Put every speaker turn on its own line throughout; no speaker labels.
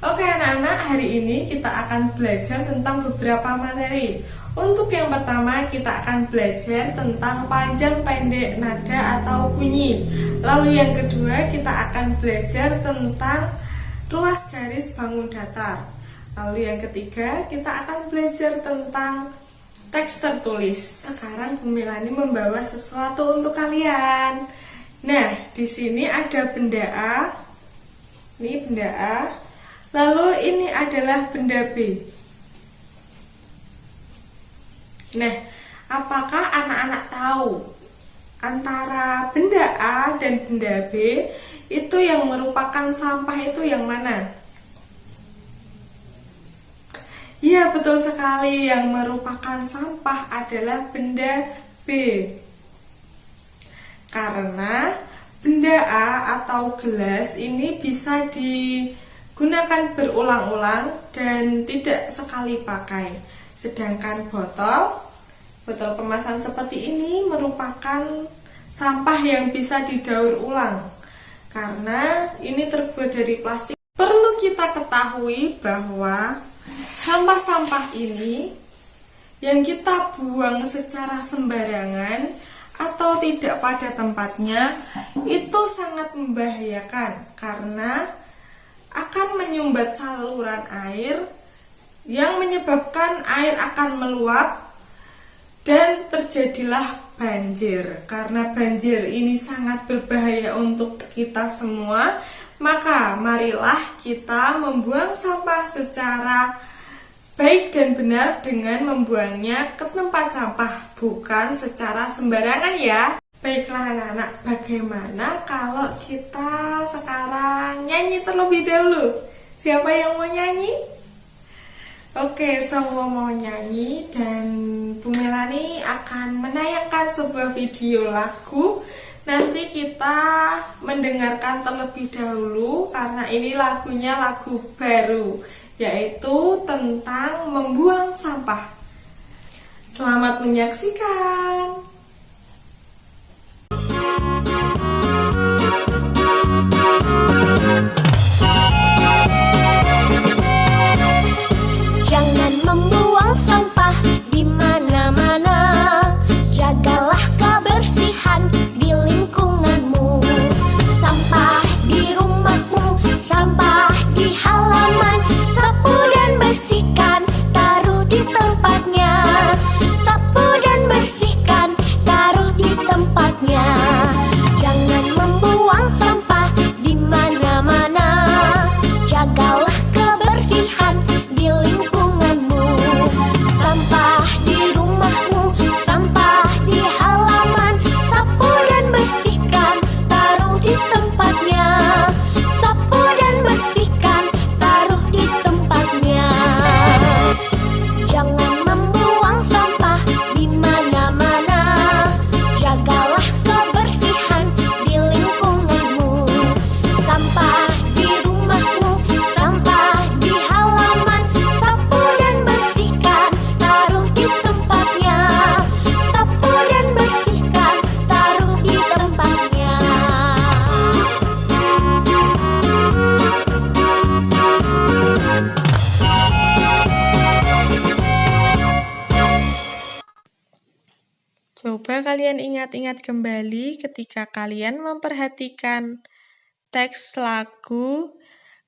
Oke anak-anak, hari ini kita akan belajar tentang beberapa materi. Untuk yang pertama kita akan belajar tentang panjang pendek nada atau bunyi. Lalu yang kedua kita akan belajar tentang ruas garis bangun datar. Lalu yang ketiga kita akan belajar tentang teks tertulis. Sekarang Bu Melani membawa sesuatu untuk kalian. Nah, di sini ada benda A. Ini benda A. Lalu ini adalah benda B. Nah, apakah anak-anak tahu antara benda A dan benda B itu yang merupakan sampah itu yang mana? Iya, betul sekali, yang merupakan sampah adalah benda B. Karena benda A atau gelas ini bisa digunakan berulang-ulang dan tidak sekali pakai. Sedangkan botol kemasan seperti ini merupakan sampah yang bisa didaur ulang. Karena ini terbuat dari plastik. Perlu kita ketahui bahwa sampah-sampah ini yang kita buang secara sembarangan atau tidak pada tempatnya itu sangat membahayakan karena akan menyumbat saluran air yang menyebabkan air akan meluap dan terjadilah banjir. Karena banjir ini sangat berbahaya untuk kita semua, maka marilah kita membuang sampah secara baik dan benar dengan membuangnya ke tempat sampah, bukan secara sembarangan ya. Baiklah anak-anak, bagaimana kalau kita sekarang nyanyi terlebih dahulu? Siapa yang mau nyanyi? Oke, semua mau nyanyi dan Bu Melani akan menayangkan sebuah video lagu. Nanti kita mendengarkan terlebih dahulu karena ini lagunya lagu baru, yaitu tentang membuang sampah. Selamat menyaksikan.
Jangan membuang sampah di mana-mana. Jagalah kebersihan di lingkunganmu. Sampah di rumahmu, sampah di halaman. Sapu dan bersihkan, taruh di tempatnya. Sapu dan bersihkan, taruh di tempatnya. Jangan membuang sampah di mana-mana. Jagalah kebersihan di lingkunganmu. Sampah di rumahmu, sampah di halaman. Sapu dan bersihkan, taruh di tempatnya. Sapu dan bersihkan, taruh di tempatnya. Jangan membuang sampah di mana-mana. Jagalah kebersihan di lingkunganmu. Sampah di rumahmu, sampah di halaman. Sapu dan bersihkan, taruh di tempatnya. Sapu dan bersihkan, taruh di tempatnya.
Coba kalian ingat-ingat kembali ketika kalian memperhatikan teks lagu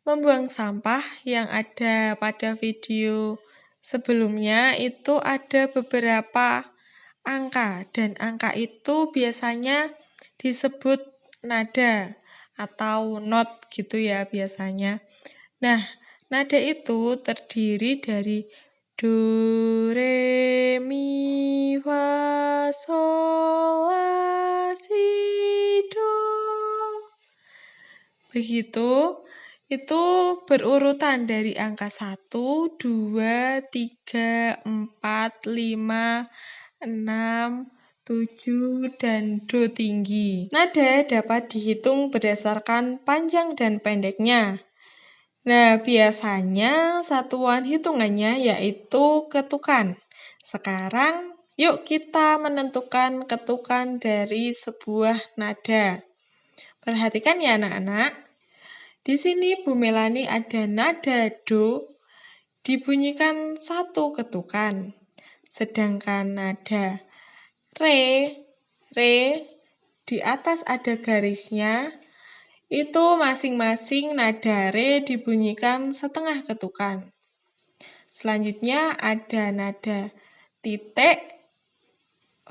membuang sampah yang ada pada video sebelumnya. Itu ada beberapa angka dan angka itu biasanya disebut nada atau not gitu ya biasanya. Nah, nada itu terdiri dari do, re, mi, fa, sol, la, si, do. Begitu, itu berurutan dari angka 1, 2, 3, 4, 5, 6, 7, dan do tinggi. Nada dapat dihitung berdasarkan panjang dan pendeknya. Nah, biasanya satuan hitungannya yaitu ketukan. Sekarang, yuk kita menentukan ketukan dari sebuah nada. Perhatikan ya anak-anak. Di sini Bu Melani ada nada do dibunyikan 1 ketukan. Sedangkan nada re di atas ada garisnya, itu masing-masing nada re dibunyikan 1/2 ketukan. Selanjutnya ada nada titik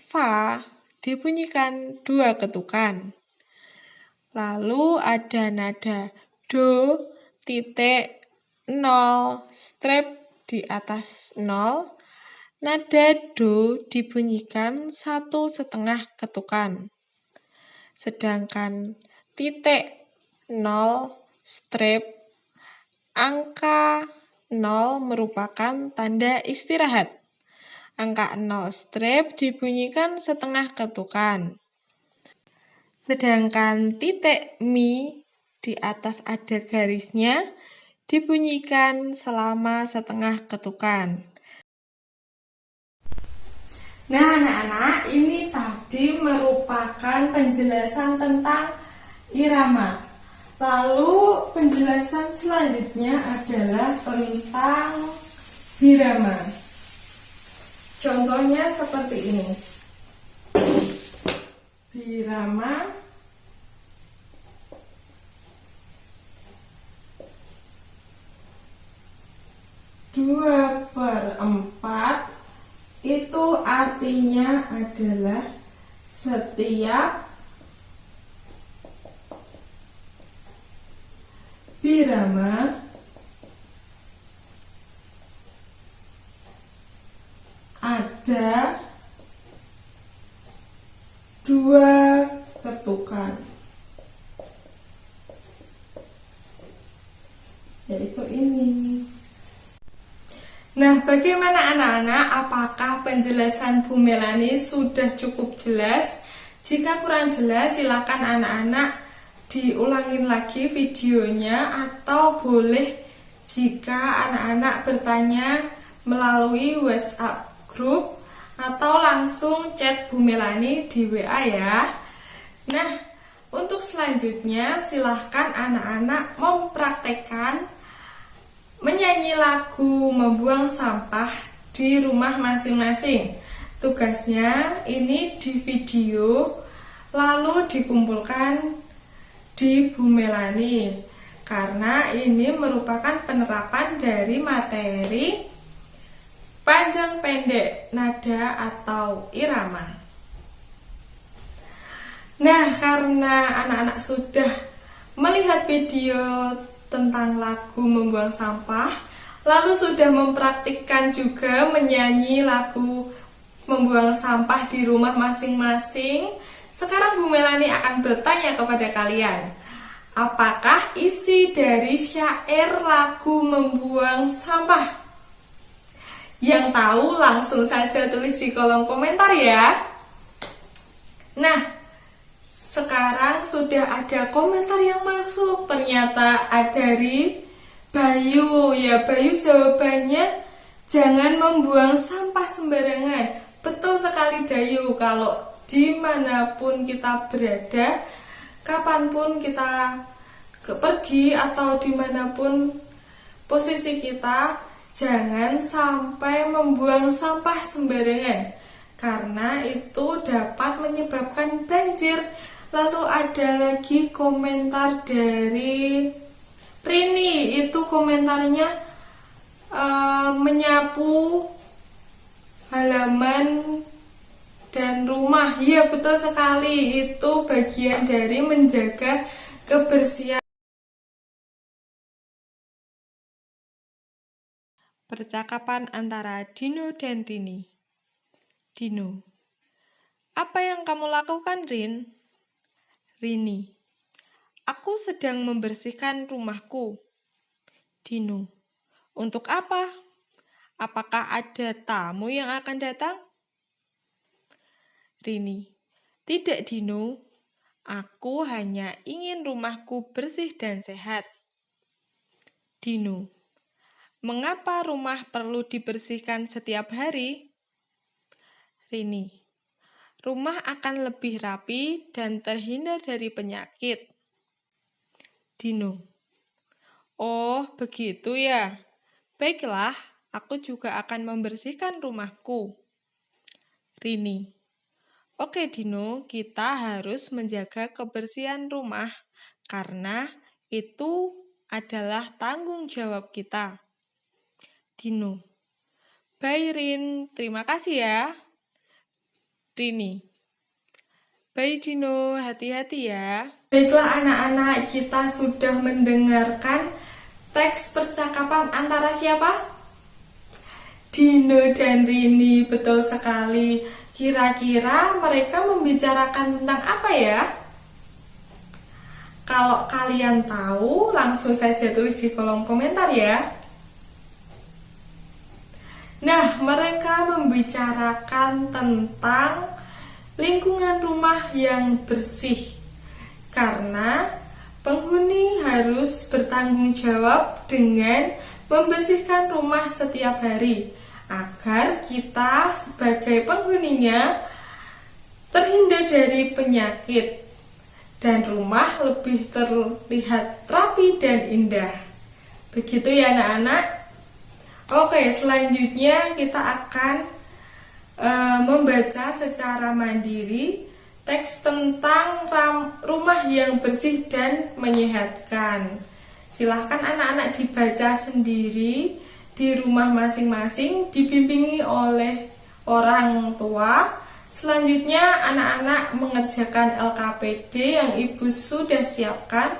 fa dibunyikan 2 ketukan. Lalu ada nada do titik 0 strip di atas 0. Nada do dibunyikan 1/2 ketukan. Sedangkan titik 0 strip angka 0 merupakan tanda istirahat. Angka 0 strip dibunyikan 1/2 ketukan. Sedangkan titik mi di atas ada garisnya dibunyikan selama 1/2 ketukan. Nah, anak-anak, ini tadi merupakan penjelasan tentang irama. Lalu penjelasan selanjutnya adalah tentang birama. Contohnya seperti ini. Birama 2/4 itu artinya adalah setiap birama ada 2 ketukan, yaitu ini. Nah, bagaimana anak-anak? Apakah penjelasan Bu Melani sudah cukup jelas? Jika kurang jelas, silakan anak-anak diulangin lagi videonya, atau boleh jika anak-anak bertanya melalui WhatsApp grup atau langsung chat Bu Melani di WA ya. Nah, untuk selanjutnya silahkan anak-anak mempraktekkan menyanyi lagu membuang sampah di rumah masing-masing. Tugasnya ini di video lalu dikumpulkan di Bu Melani, karena ini merupakan penerapan dari materi panjang pendek nada atau irama. Nah, karena anak-anak sudah melihat video tentang lagu membuang sampah, lalu sudah mempraktikkan juga menyanyi lagu membuang sampah di rumah masing-masing, sekarang Bu Melani akan bertanya kepada kalian, apakah isi dari syair lagu membuang sampah? Yang tahu langsung saja tulis di kolom komentar ya. Nah, sekarang sudah ada komentar yang masuk. Ternyata ada dari Bayu. Ya, Bayu jawabannya jangan membuang sampah sembarangan. Betul sekali Bayu. Kalau dimanapun kita berada, kapanpun kita pergi atau dimanapun posisi kita, jangan sampai membuang sampah sembarangan, karena itu dapat menyebabkan banjir. Lalu ada lagi komentar dari Rini, itu komentarnya menyapu halaman dan rumah. Iya, betul sekali, itu bagian dari menjaga kebersihan. Percakapan antara Dino dan Rini. Dino, apa yang kamu lakukan, Rin? Rini, aku sedang membersihkan rumahku. Dino, untuk apa? Apakah ada tamu yang akan datang? Rini, tidak Dino, aku hanya ingin rumahku bersih dan sehat. Dino, mengapa rumah perlu dibersihkan setiap hari? Rini, rumah akan lebih rapi dan terhindar dari penyakit. Dino, Oh, begitu ya. Baiklah, aku juga akan membersihkan rumahku. Rini. Oke Dino, kita harus menjaga kebersihan rumah karena itu adalah tanggung jawab kita. Dino. Bye Rin, terima kasih ya. Rini. Bye Dino, hati-hati ya. Baiklah anak-anak, kita sudah mendengarkan teks percakapan antara siapa? Dino dan Rini, betul sekali. Kira-kira mereka membicarakan tentang apa ya? Kalau kalian tahu, langsung saja tulis di kolom komentar ya. Nah, mereka membicarakan tentang lingkungan rumah yang bersih. Karena penghuni harus bertanggung jawab dengan membersihkan rumah setiap hari agar kita sebagai penghuninya terhindar dari penyakit dan rumah lebih terlihat rapi dan indah. Begitu ya anak-anak. Oke, selanjutnya kita akan membaca secara mandiri teks tentang rumah yang bersih dan menyehatkan. Silahkan anak-anak dibaca sendiri di rumah masing-masing, dibimbingi oleh orang tua. Selanjutnya anak-anak mengerjakan LKPD yang ibu sudah siapkan,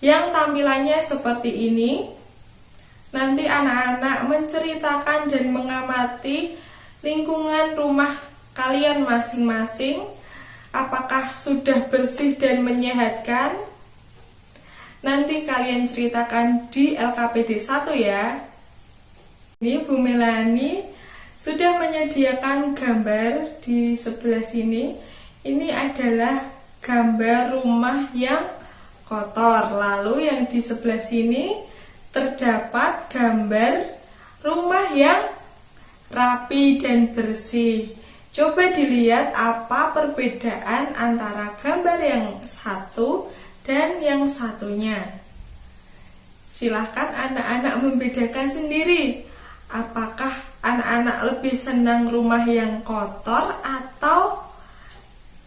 yang tampilannya seperti ini. Nanti anak-anak menceritakan dan mengamati lingkungan rumah kalian masing-masing, apakah sudah bersih dan menyehatkan. Nanti kalian ceritakan di LKPD 1 ya. Ini Bu Melani sudah menyediakan gambar di sebelah sini. Ini adalah gambar rumah yang kotor. Lalu yang di sebelah sini terdapat gambar rumah yang rapi dan bersih. Coba dilihat apa perbedaan antara gambar yang satu dan yang satunya. Silahkan anak-anak membedakan sendiri. Apakah anak-anak lebih senang rumah yang kotor atau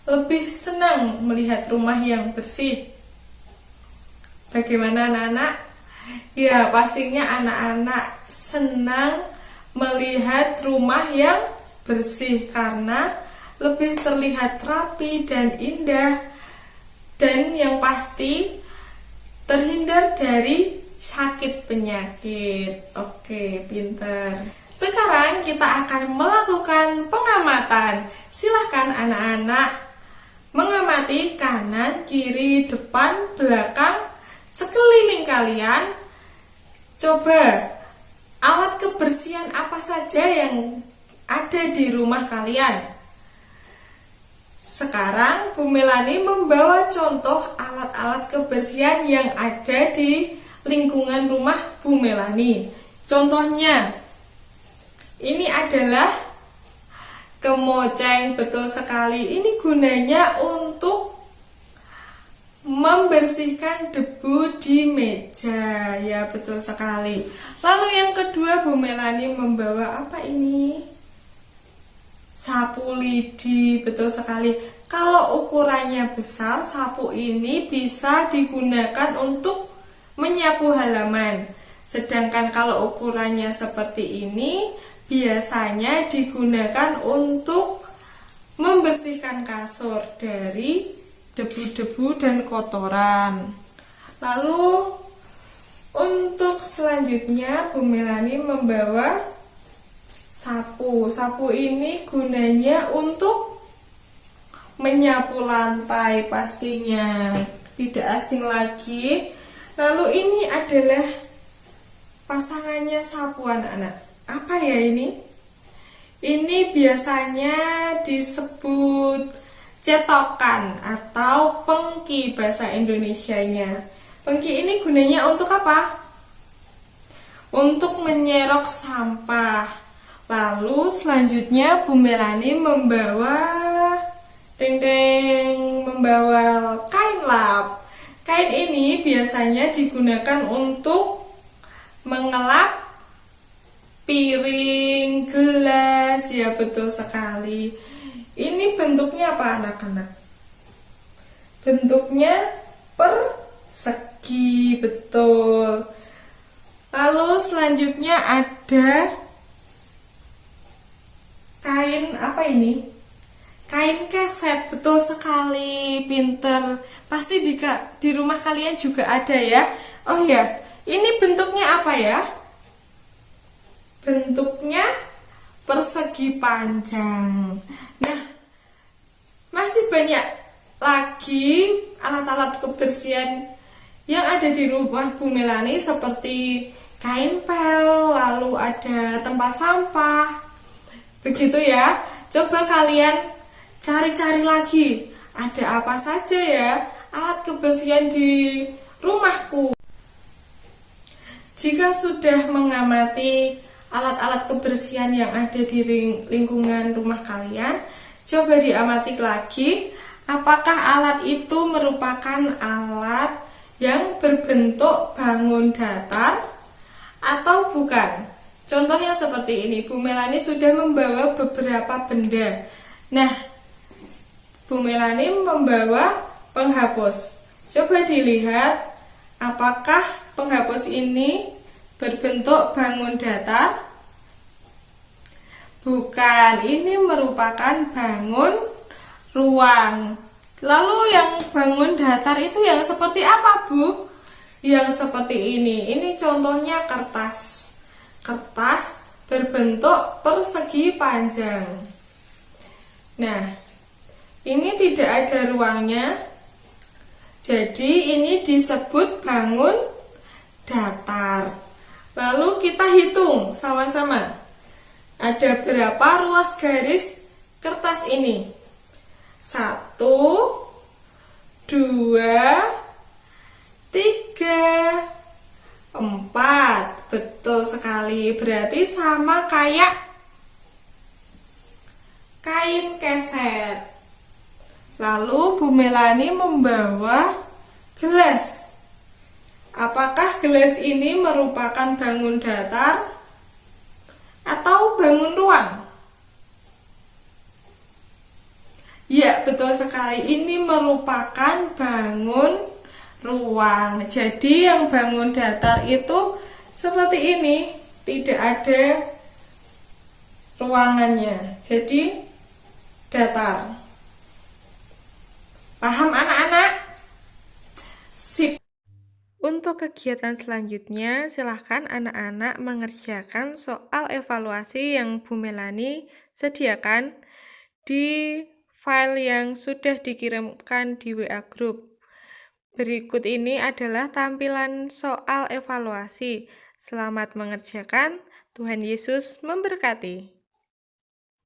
lebih senang melihat rumah yang bersih? Bagaimana anak-anak? Ya, pastinya anak-anak senang melihat rumah yang bersih karena lebih terlihat rapi dan indah, dan yang pasti terhindar dari sakit penyakit. Oke, pintar. Sekarang kita akan melakukan pengamatan. Silahkan anak-anak mengamati kanan, kiri, depan, belakang, sekeliling kalian. Coba alat kebersihan apa saja yang ada di rumah kalian. Sekarang Bu Melani membawa contoh alat-alat kebersihan yang ada di lingkungan rumah Bu Melani. Contohnya, ini adalah kemoceng, betul sekali. Ini gunanya untuk membersihkan debu di meja, ya betul sekali. Lalu yang kedua, Bu Melani membawa apa ini? Sapu lidi, betul sekali. Kalau ukurannya besar, sapu ini bisa digunakan untuk menyapu halaman. Sedangkan kalau ukurannya seperti ini, biasanya digunakan untuk membersihkan kasur dari debu-debu dan kotoran. Lalu untuk selanjutnya Bu Melani membawa sapu. Sapu ini gunanya untuk menyapu lantai pastinya, tidak asing lagi. Lalu ini adalah pasangannya sapu anak-anak. Apa ya ini? Ini biasanya disebut cetokan atau pengki bahasa Indonesianya. Pengki ini gunanya untuk apa? Untuk menyerok sampah. Lalu selanjutnya Bu Melani membawa membawa kain lap. Kain ini biasanya digunakan untuk piring, gelas, ya betul sekali. Ini bentuknya apa anak-anak? Bentuknya persegi, betul. Lalu selanjutnya ada kain apa ini? Kain keset, betul sekali, pinter. Pasti di rumah kalian juga ada ya. Oh ya, ini bentuknya apa ya? Bentuknya persegi panjang. Nah, masih banyak lagi alat-alat kebersihan yang ada di rumah Bu Melani seperti kain pel, lalu ada tempat sampah. Begitu ya. Coba kalian cari-cari lagi, ada apa saja ya alat kebersihan di rumahku. Jika sudah mengamati alat-alat kebersihan yang ada di lingkungan rumah kalian, coba diamati lagi, apakah alat itu merupakan alat yang berbentuk bangun datar atau bukan? Contohnya seperti ini, Bu Melani sudah membawa beberapa benda. Nah, Bu Melani membawa penghapus. Coba dilihat, apakah penghapus ini berbentuk bangun datar? Bukan, ini merupakan bangun ruang. Lalu yang bangun datar itu yang seperti apa, Bu? Yang seperti ini. Ini contohnya kertas. Kertas berbentuk persegi panjang. Nah, ini tidak ada ruangnya, jadi ini disebut bangun datar. Lalu kita hitung sama-sama, ada berapa ruas garis kertas ini? 1, 2, 3, 4. Betul sekali, berarti sama kayak kain keset. Lalu Bu Melani membawa gelas. Apakah gelas ini merupakan bangun datar atau bangun ruang? Ya, betul sekali. Ini merupakan bangun ruang. Jadi yang bangun datar itu seperti ini, tidak ada ruangannya. Jadi datar. Paham anak-anak? Sip. Untuk kegiatan selanjutnya, silahkan anak-anak mengerjakan soal evaluasi yang Bu Melani sediakan di file yang sudah dikirimkan di WA Group. Berikut ini adalah tampilan soal evaluasi. Selamat mengerjakan. Tuhan Yesus memberkati.